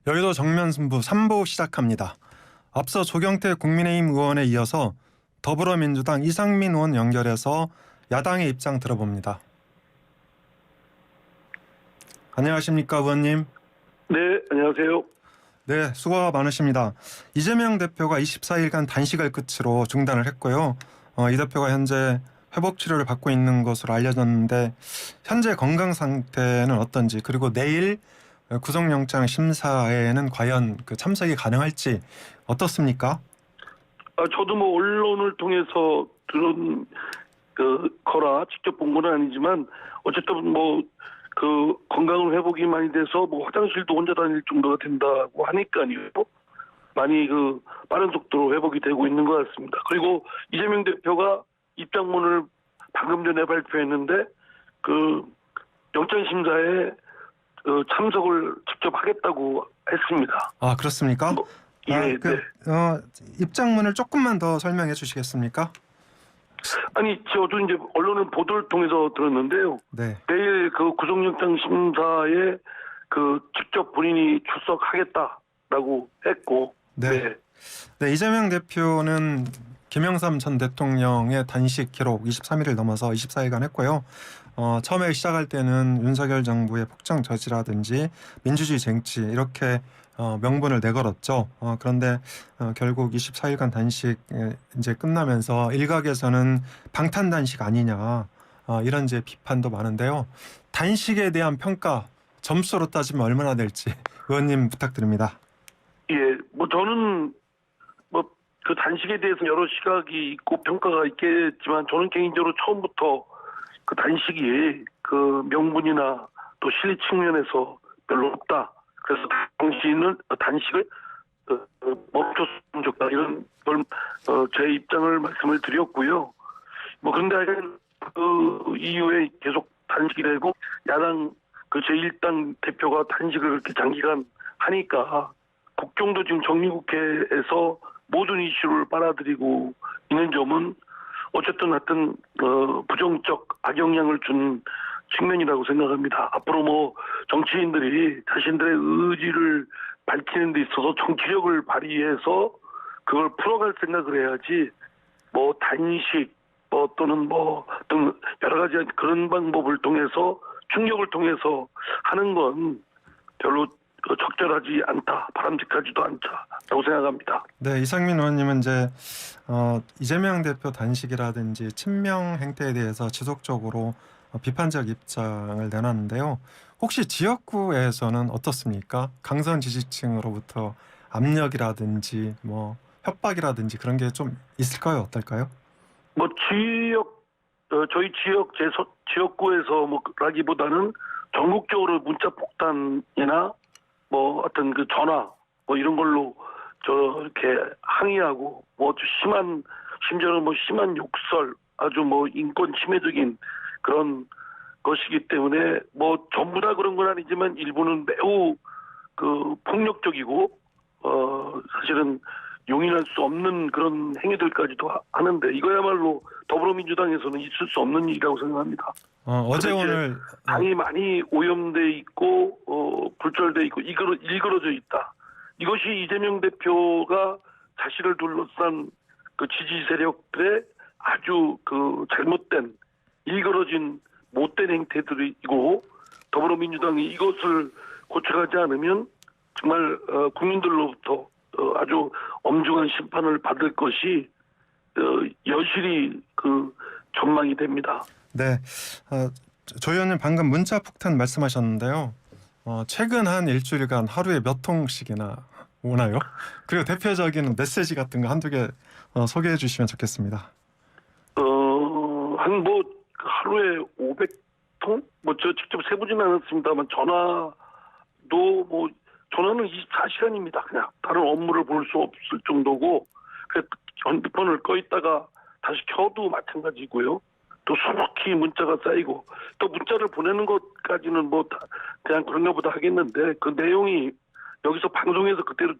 여의도 정면 승부 3부 시작합니다. 앞서 조경태 국민의힘 의원에 이어서 더불어민주당 이상민 의원 연결해서 야당의 입장 들어봅니다. 안녕하십니까, 의원님? 네, 안녕하세요. 네, 수고가 많으십니다. 이재명 대표가 24일간 단식을 끝으로 중단을 했고요. 이 대표가 현재 회복 치료를 받고 있는 것으로 알려졌는데 현재 건강 상태는 어떤지, 그리고 내일 구속영장 심사에는 과연 참석이 가능할지 어떻습니까? 저도 언론을 통해서 들은 거라 직접 본 건 아니지만 어쨌든 건강 회복이 많이 돼서 화장실도 혼자 다닐 정도가 된다고 하니까요. 많이 빠른 속도로 회복이 되고 있는 것 같습니다. 그리고 이재명 대표가 입장문을 방금 전에 발표했는데 영장 심사에 참석을 직접 하겠다고 했습니다. 아, 그렇습니까? 예, 네. 입장문을 조금만 더 설명해 주시겠습니까? 아니, 저도 이제 언론을 보도를 통해서 들었는데요. 네. 내일 구속영장 심사에 직접 본인이 출석하겠다라고 했고, 네. 네, 이재명 대표는 김영삼 전 대통령의 단식 기록 23일을 넘어서 24일간 했고요. 처음에 시작할 때는 윤석열 정부의 폭정 저지라든지 민주주의 쟁취 이렇게 명분을 내걸었죠. 그런데 결국 24일간 단식 이제 끝나면서 일각에서는 방탄 단식 아니냐 이런 이제 비판도 많은데요. 단식에 대한 평가 점수로 따지면 얼마나 될지 의원님 부탁드립니다. 예, 저는 그 단식에 대해서 여러 시각이 있고 평가가 있겠지만 저는 개인적으로 처음부터 그 단식이 명분이나 또 실리 측면에서 별로 없다. 그래서 당시는 단식을 멈췄으면 좋겠다 이런 걸 제 입장을 말씀을 드렸고요. 그런데 하여간 그 이후에 계속 단식이 되고 야당 제1당 대표가 단식을 그렇게 장기간 하니까 국정도 지금 정리국회에서 모든 이슈를 빨아들이고 있는 점은 어쨌든 하여튼 부정적 악영향을 준 측면이라고 생각합니다. 앞으로 정치인들이 자신들의 의지를 밝히는 데 있어서 정치력을 발휘해서 그걸 풀어갈 생각을 해야지 단식 또는 등 여러 가지 그런 방법을 통해서 충격을 통해서 하는 건 별로 적절하지 않다, 바람직하지도 않다라고 생각합니다. 네, 이상민 의원님은 이제 이재명 대표 단식이라든지 친명 행태에 대해서 지속적으로 비판적 입장을 내놨는데요. 혹시 지역구에서는 어떻습니까? 강성 지지층으로부터 압력이라든지 협박이라든지 그런 게 좀 있을까요? 어떨까요? 저희 지역구에서 라기보다는 전국적으로 문자 폭탄이나 어떤 전화 이런 걸로 이렇게 항의하고 심지어는 심한 욕설 아주 인권 침해적인 그런 것이기 때문에 전부 다 그런 건 아니지만 일부는 매우 폭력적이고 사실은 용인할 수 없는 그런 행위들까지도 하는데 이거야말로 더불어민주당에서는 있을 수 없는 일이라고 생각합니다. 어제 오늘 당이 많이 오염돼 있고 불철돼 있고 일그러져 있다. 이것이 이재명 대표가 자신을 둘러싼 지지 세력들의 아주 잘못된 일그러진 못된 행태들이고 더불어민주당이 이것을 고쳐가지 않으면 정말 국민들로부터 아주 엄중한 심판을 받을 것이 여실히 전망이 됩니다. 네, 조 의원님 방금 문자 폭탄 말씀하셨는데요. 최근 한 일주일간 하루에 몇 통씩이나 오나요? 그리고 대표적인 메시지 같은 거 한두 개 소개해 주시면 좋겠습니다. 하루에 500통? 저 직접 세보지는 않았습니다만 전화는 24시간입니다. 그냥 다른 업무를 볼 수 없을 정도고 핸드폰을 꺼 있다가 다시 켜도 마찬가지고요. 또 수북히 문자가 쌓이고 또 문자를 보내는 것까지는 그냥 그런가 보다 하겠는데 그 내용이 여기서 방송에서 그대로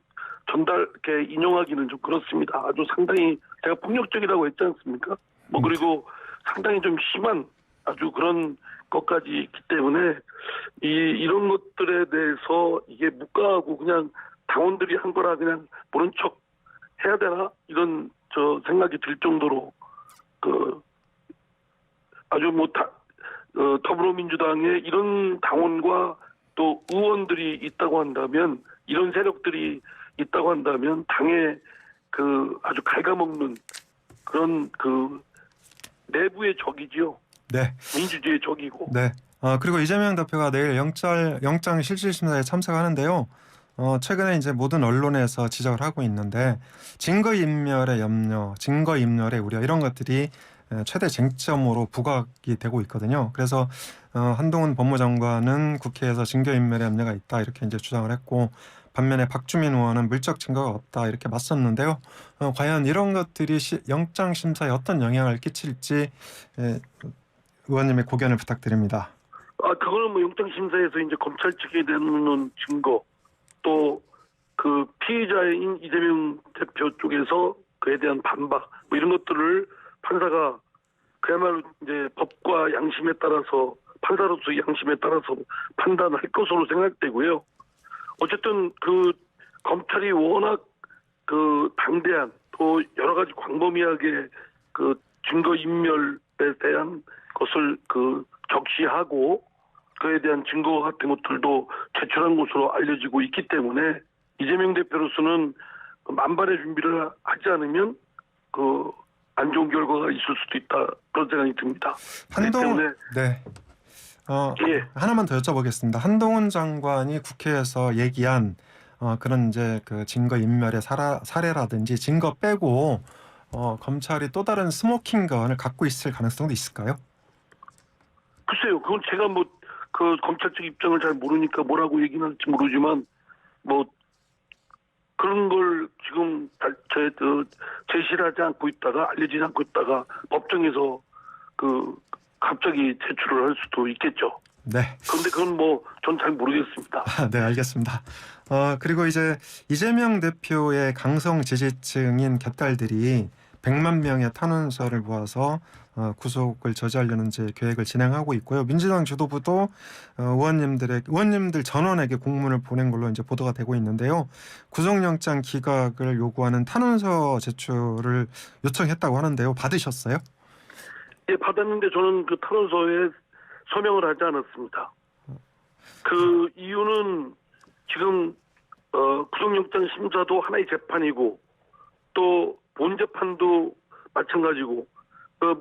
이렇게 인용하기는 좀 그렇습니다. 아주 상당히 제가 폭력적이라고 했지 않습니까? 그리고 상당히 좀 심한 아주 그런 것까지 있기 때문에 이런 것들에 대해서 이게 묵과하고 그냥 당원들이 한 거라 그냥 모른 척 해야 되나 이런 생각이 들 정도로 아주 더불어민주당에 이런 당원과 또 의원들이 있다고 한다면 이런 세력들이 있다고 한다면 당에 아주 갉아먹는 그런 내부의 적이지요. 네. 민주주의의 적이고. 네. 그리고 이재명 대표가 내일 영장 실질심사에 참석하는데요. 최근에 이제 모든 언론에서 지적을 하고 있는데 증거인멸의 염려, 증거인멸의 우려 이런 것들이 최대 쟁점으로 부각이 되고 있거든요. 그래서 한동훈 법무장관은 국회에서 증거인멸의 염려가 있다 이렇게 이제 주장을 했고 반면에 박주민 의원은 물적 증거가 없다 이렇게 맞섰는데요. 과연 이런 것들이 영장 심사에 어떤 영향을 끼칠지 의원님의 고견을 부탁드립니다. 그거는 뭐 영장심사에서 이제 검찰 측에 내놓는 증거, 또 피의자인 이재명 대표 쪽에서 그에 대한 반박, 뭐 이런 것들을 판사가 그야말로 이제 법과 양심에 따라서, 판사로서 양심에 따라서 판단할 것으로 생각되고요. 어쨌든 검찰이 워낙 방대한 또 여러 가지 광범위하게 증거인멸에 대한 것을 적시하고 그에 대한 증거 같은 것들도 제출한 것으로 알려지고 있기 때문에 이재명 대표로서는 만반의 준비를 하지 않으면 안 좋은 결과가 있을 수도 있다 그런 생각이 듭니다. 한동훈 네. 예. 하나만 더 여쭤보겠습니다. 한동훈 장관이 국회에서 얘기한 그런 이제 증거 인멸의 사례라든지 증거 빼고 검찰이 또 다른 스모킹건을 갖고 있을 가능성도 있을까요? 글쎄요, 그건 제가 검찰 측 입장을 잘 모르니까 뭐라고 얘기는 할지 모르지만 그런 걸 지금 제시를 하지 않고 있다가 알려지지 않고 있다가 법정에서 갑자기 제출을 할 수도 있겠죠. 네. 그런데 그건 전 잘 모르겠습니다. 네, 알겠습니다. 그리고 이제 이재명 대표의 강성 지지층인 개딸들이 100만 명의 탄원서를 모아서 구속을 저지하려는 이제 계획을 진행하고 있고요. 민주당 주도부도 의원님들 전원에게 공문을 보낸 걸로 이제 보도가 되고 있는데요. 구속영장 기각을 요구하는 탄원서 제출을 요청했다고 하는데요. 받으셨어요? 예, 받았는데 저는 그 탄원서에 서명을 하지 않았습니다. 그 이유는 지금 구속영장 심사도 하나의 재판이고 또 본재판도 마찬가지고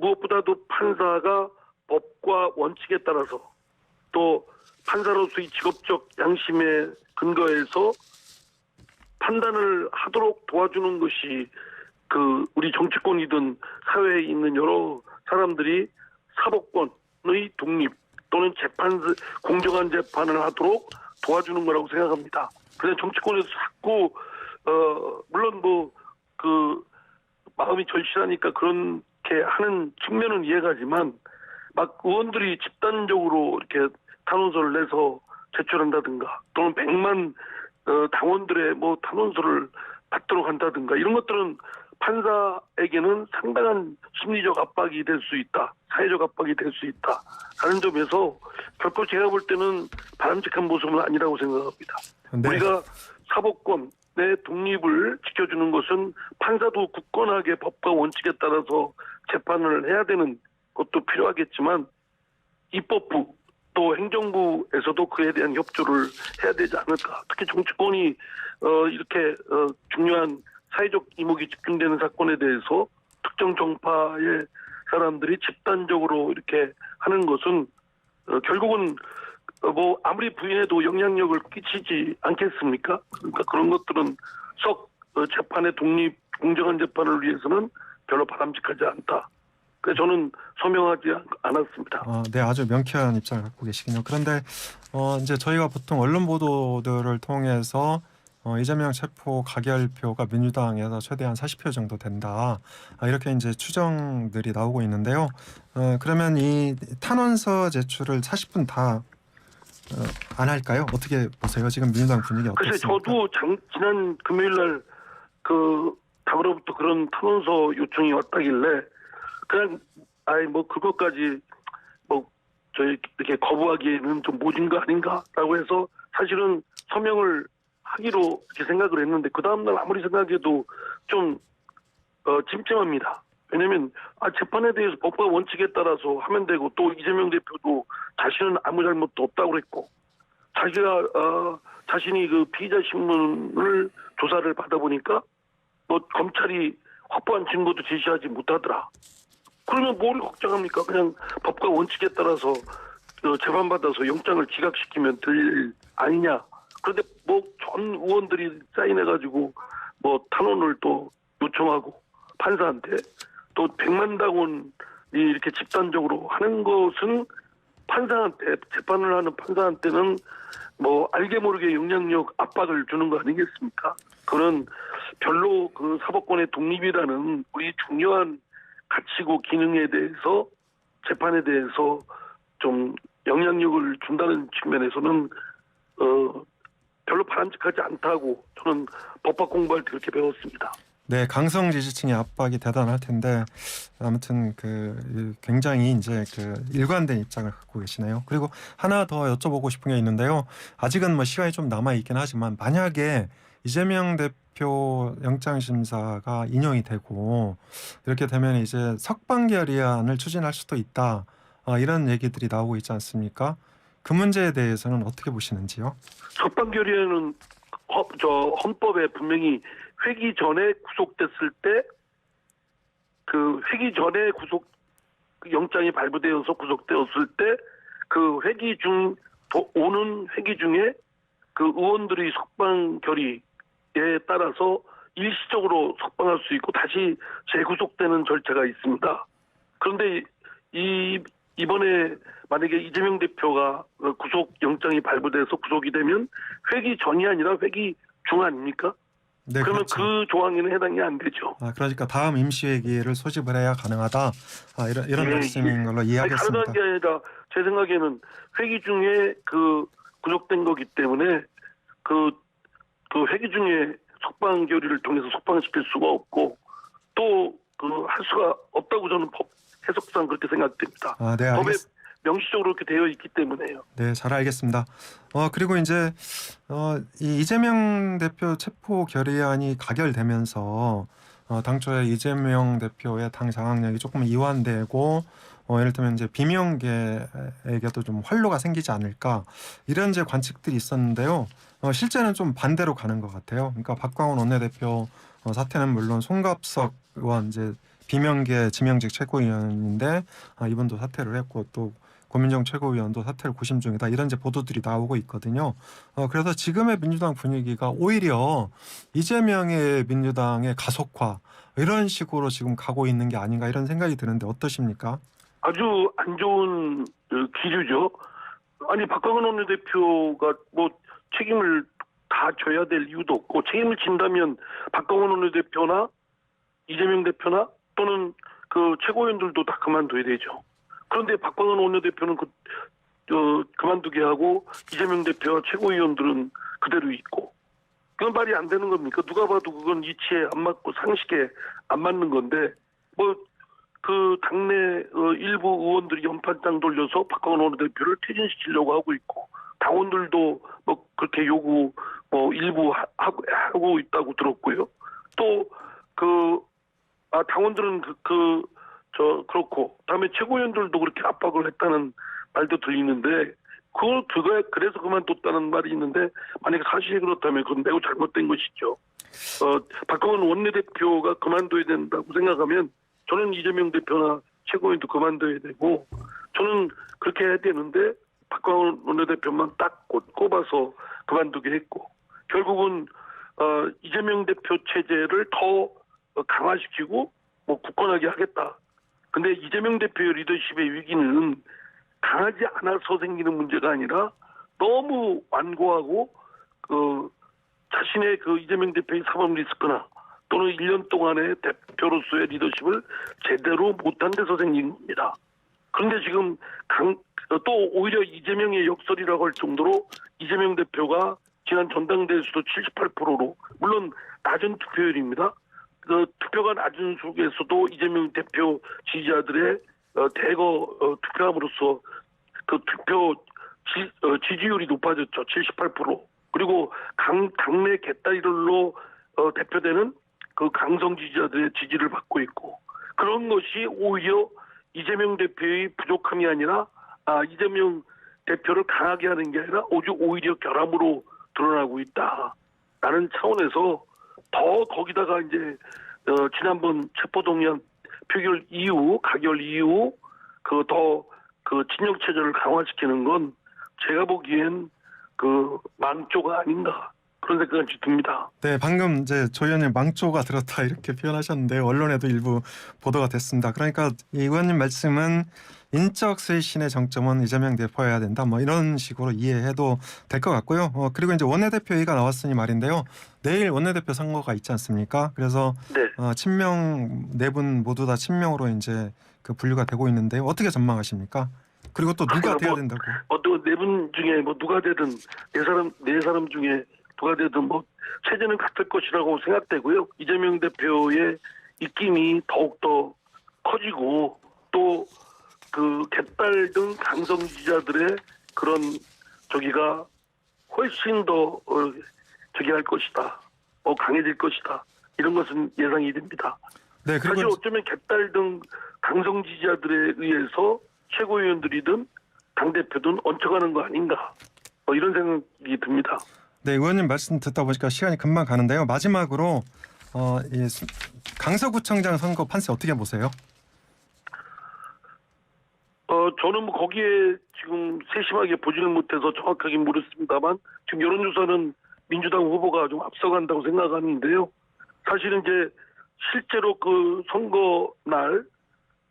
무엇보다도 판사가 법과 원칙에 따라서 또 판사로서의 직업적 양심에 근거해서 판단을 하도록 도와주는 것이 우리 정치권이든 사회에 있는 여러 사람들이 사법권의 독립 또는 공정한 재판을 하도록 도와주는 거라고 생각합니다. 그래서 정치권에서 자꾸 물론 마음이 절실하니까 그렇게 하는 측면은 이해가지만 막 의원들이 집단적으로 이렇게 탄원서를 내서 제출한다든가 또는 100만 당원들의 탄원서를 받도록 한다든가 이런 것들은 판사에게는 상당한 심리적 압박이 될 수 있다. 사회적 압박이 될 수 있다. 하는 점에서 결코 제가 볼 때는 바람직한 모습은 아니라고 생각합니다. 네. 우리가 사법권의 독립을 지켜주는 것은 판사도 굳건하게 법과 원칙에 따라서 재판을 해야 되는 것도 필요하겠지만 입법부 또 행정부에서도 그에 대한 협조를 해야 되지 않을까. 특히 정치권이 이렇게 중요한 사회적 이목이 집중되는 사건에 대해서 특정 정파의 사람들이 집단적으로 이렇게 하는 것은 결국은 아무리 부인해도 영향력을 끼치지 않겠습니까? 그러니까 그런 것들은 썩 재판의 공정한 재판을 위해서는 별로 바람직하지 않다. 그래서 저는 서명하지 않았습니다. 네, 아주 명쾌한 입장을 갖고 계시군요. 그런데 이제 저희가 보통 언론 보도들을 통해서 이재명 체포 가결표가 민주당에서 최대한 40표 정도 된다. 이렇게 이제 추정들이 나오고 있는데요. 그러면 이 탄원서 제출을 40분 다 안 할까요? 어떻게 보세요? 지금 민주당 분위기 어떻습니까? 글쎄, 저도 지난 금요일 날 당으로부터 그런 탄원서 요청이 왔다길래 그냥 그것까지 저희 이렇게 거부하기에는 좀 모진 거 아닌가라고 해서 사실은 서명을 하기로 이렇게 생각을 했는데 그 다음날 아무리 생각해도 좀 찜찜합니다. 왜냐하면 재판에 대해서 법과 원칙에 따라서 하면 되고 또 이재명 대표도 자신은 아무 잘못도 없다고 그랬고 자신이 그 피의자 신문을 조사를 받아보니까 뭐 검찰이 확보한 증거도 제시하지 못하더라. 그러면 뭘 걱정합니까? 그냥 법과 원칙에 따라서 재판받아서 영장을 기각시키면 될 일 아니냐. 그런데 뭐 전 의원들이 사인해가지고 뭐 탄원을 또 요청하고 판사한테 또 100만 원이 이렇게 집단적으로 하는 것은 판사한테 재판을 하는 판사한테는 뭐 알게 모르게 영향력 압박을 주는 거 아니겠습니까? 그런 별로 그 사법권의 독립이라는 우리 중요한 가치고 기능에 대해서 재판에 대해서 좀 영향력을 준다는 측면에서는 별로 바람직하지 않다고 저는 법학 공부할 때 그렇게 배웠습니다. 네, 강성 지지층의 압박이 대단할 텐데 아무튼 굉장히 이제 일관된 입장을 갖고 계시네요. 그리고 하나 더 여쭤보고 싶은 게 있는데요. 아직은 뭐 시간이 좀 남아 있긴 하지만 만약에 이재명 대표 영장 심사가 인용이 되고 이렇게 되면 이제 석방 결의안을 추진할 수도 있다. 이런 얘기들이 나오고 있지 않습니까? 그 문제에 대해서는 어떻게 보시는지요? 석방 결의안은 헌법에 분명히 회기 전에 구속됐을 때 그 회기 전에 영장이 발부되어서 구속되었을 때 그 회기 중 오는 회기 중에 그 의원들이 석방 결의에 따라서 일시적으로 석방할 수 있고 다시 재구속되는 절차가 있습니다. 그런데 이번에 만약에 이재명 대표가 구속 영장이 발부돼서 구속이 되면 회기 전이 아니라 회기 중 아닙니까? 네, 그러면 그렇죠. 그 조항에는 해당이 안 되죠. 그러니까 다음 임시회기를 소집을 해야 가능하다. 이런 예, 말씀인 걸로 이해하겠습니다. 가능한 게 아니라 제 생각에는 회기 중에 그 구속된 거기 때문에 그 회기 중에 석방 결의를 통해서 석방시킬 수가 없고 또 할 수가 없다고 저는 법 해석상 그렇게 생각됩니다. 네, 법에 명시적으로 그렇게 되어 있기 때문에요. 네, 잘 알겠습니다. 그리고 이제 이 이재명 대표 체포 결의안이 가결되면서 당초에 이재명 대표의 당 장악력이 조금 이완되고 예를 들면 이제 비명계에게도 좀 활로가 생기지 않을까 이런 이제 관측들이 있었는데요. 실제는 좀 반대로 가는 것 같아요. 그러니까 박광원 원내대표 사태는 물론 송갑석 의원 이제 비명계 지명직 최고위원인데 이분도 사퇴를 했고 또 고민정 최고위원도 사퇴를 고심 중이다 이런 이제 보도들이 나오고 있거든요. 그래서 지금의 민주당 분위기가 오히려 이재명의 민주당의 가속화 이런 식으로 지금 가고 있는 게 아닌가 이런 생각이 드는데 어떠십니까? 아주 안 좋은 기류죠. 아니 박광원 원내대표가 뭐 책임을 다 져야 될 이유도 없고 책임을 진다면 박광원 원내대표나 이재명 대표나 또는 그 최고위원들도 다 그만둬야 되죠. 그런데 박광원 원내대표는 그만두게 하고 이재명 대표와 최고위원들은 그대로 있고 그건 말이 안 되는 겁니까? 누가 봐도 그건 이치에 안 맞고 상식에 안 맞는 건데 뭐 그 당내 일부 의원들이 연판장 돌려서 박광원 원내대표를 퇴진시키려고 하고 있고 당원들도 뭐 그렇게 요구 일부 하고 있다고 들었고요. 또 당원들은 그렇고 다음에 최고위원들도 그렇게 압박을 했다는 말도 들리는데 그래서 그만뒀다는 말이 있는데 만약에 사실이 그렇다면 그건 매우 잘못된 것이죠. 박광원 원내대표가 그만둬야 된다고 생각하면 저는 이재명 대표나 최고위원도 그만둬야 되고 저는 그렇게 해야 되는데 박광원 원내대표만 딱 꼽아서 그만두게 했고 결국은 이재명 대표 체제를 더 강화시키고 굳건하게 하겠다. 근데 이재명 대표의 리더십의 위기는 강하지 않아서 생기는 문제가 아니라 너무 완고하고 자신의 이재명 대표의 사법 리스크나 또는 1년 동안의 대표로서의 리더십을 제대로 못한 데서 생긴 겁니다. 그런데 지금 또 오히려 이재명의 역설이라고 할 정도로 이재명 대표가 지난 전당대회에서도 78%로 물론 낮은 투표율입니다. 투표가 낮은 속에서도 이재명 대표 지지자들의 대거 투표함으로써 그 투표 지지율이 높아졌죠. 78%. 그리고 당내 개딸들로 대표되는 그 강성 지지자들의 지지를 받고 있고, 그런 것이 오히려 이재명 대표의 부족함이 아니라 이재명 대표를 강하게 하는 게 아니라 오히려 결함으로 드러나고 있다라는 차원에서 더 거기다가 이제 지난번 체포동의안 표결 이후 가결 이후 그 진영 체제를 강화시키는 건 제가 보기엔 그 망조가 아닌가 그런 생각이 듭니다. 네, 방금 이제 조 의원님 망조가 들었다 이렇게 표현하셨는데 언론에도 일부 보도가 됐습니다. 그러니까 이 의원님 말씀은 인적 쇄신의 정점은 이재명 대표여야 된다. 뭐 이런 식으로 이해해도 될 것 같고요. 그리고 이제 원내대표 얘기가 나왔으니 말인데요. 내일 원내대표 선거가 있지 않습니까? 그래서 네. 친명 네 분 모두 다 친명으로 이제 그 분류가 되고 있는데 어떻게 전망하십니까? 그리고 또 누가 돼야 된다고? 또 네 분 중에 뭐 누가 되든 네 사람 중에 누가 되든 뭐 체제는 같을 것이라고 생각되고요. 이재명 대표의 입김이 더욱더 커지고 또 그 개딸 등 강성 지지자들의 그런 저기가 훨씬 더 할 것이다. 강해질 것이다. 이런 것은 예상이 됩니다. 네, 그리고 사실 어쩌면 개딸 등 강성 지지자들에 의해서 최고위원들이든 당대표든 얹혀가는 거 아닌가. 이런 생각이 듭니다. 네, 의원님 말씀 듣다 보니까 시간이 금방 가는데요. 마지막으로 이 강서구청장 선거 판세 어떻게 보세요? 저는 뭐 거기에 지금 세심하게 보지는 못해서 정확하게 모르겠습니다만 지금 여론조사는 민주당 후보가 좀 앞서간다고 생각하는데요. 사실은 이제 실제로 그 선거 날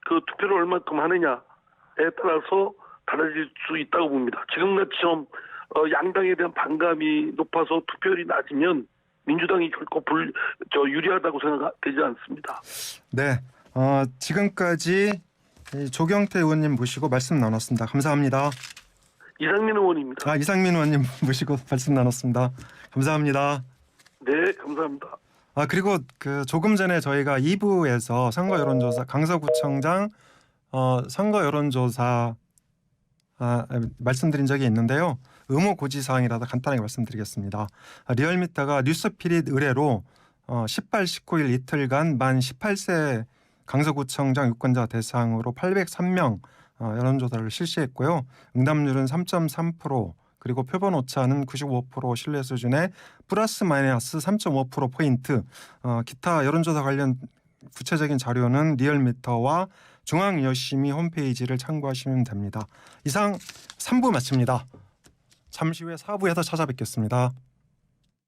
그 투표를 얼마큼 하느냐에 따라서 달라질 수 있다고 봅니다. 지금같이처럼 양당에 대한 반감이 높아서 투표율이 낮으면 민주당이 결코 유리하다고 생각되지 않습니다. 네, 지금까지 조경태 의원님 모시고 말씀 나눴습니다. 감사합니다. 이상민 의원입니다. 이상민 의원님 모시고 말씀 나눴습니다. 감사합니다. 네, 감사합니다. 그리고 그 조금 전에 저희가 2부에서 선거 여론조사 강서구청장 선거 여론조사 말씀드린 적이 있는데요. 의무 고지 사항이라도 간단하게 말씀드리겠습니다. 리얼미터가 뉴스피릿 의뢰로 18, 19일 이틀간 만 18세 강서구청장 유권자 대상으로 803명 여론조사를 실시했고요. 응답률은 3.3%, 그리고 표본 오차는 95% 신뢰 수준의 플러스 마이너스 3.5%포인트. 기타 여론조사 관련 구체적인 자료는 리얼미터와 중앙여심이 홈페이지를 참고하시면 됩니다. 이상 3부 마칩니다. 잠시 후에 4부에서 찾아뵙겠습니다.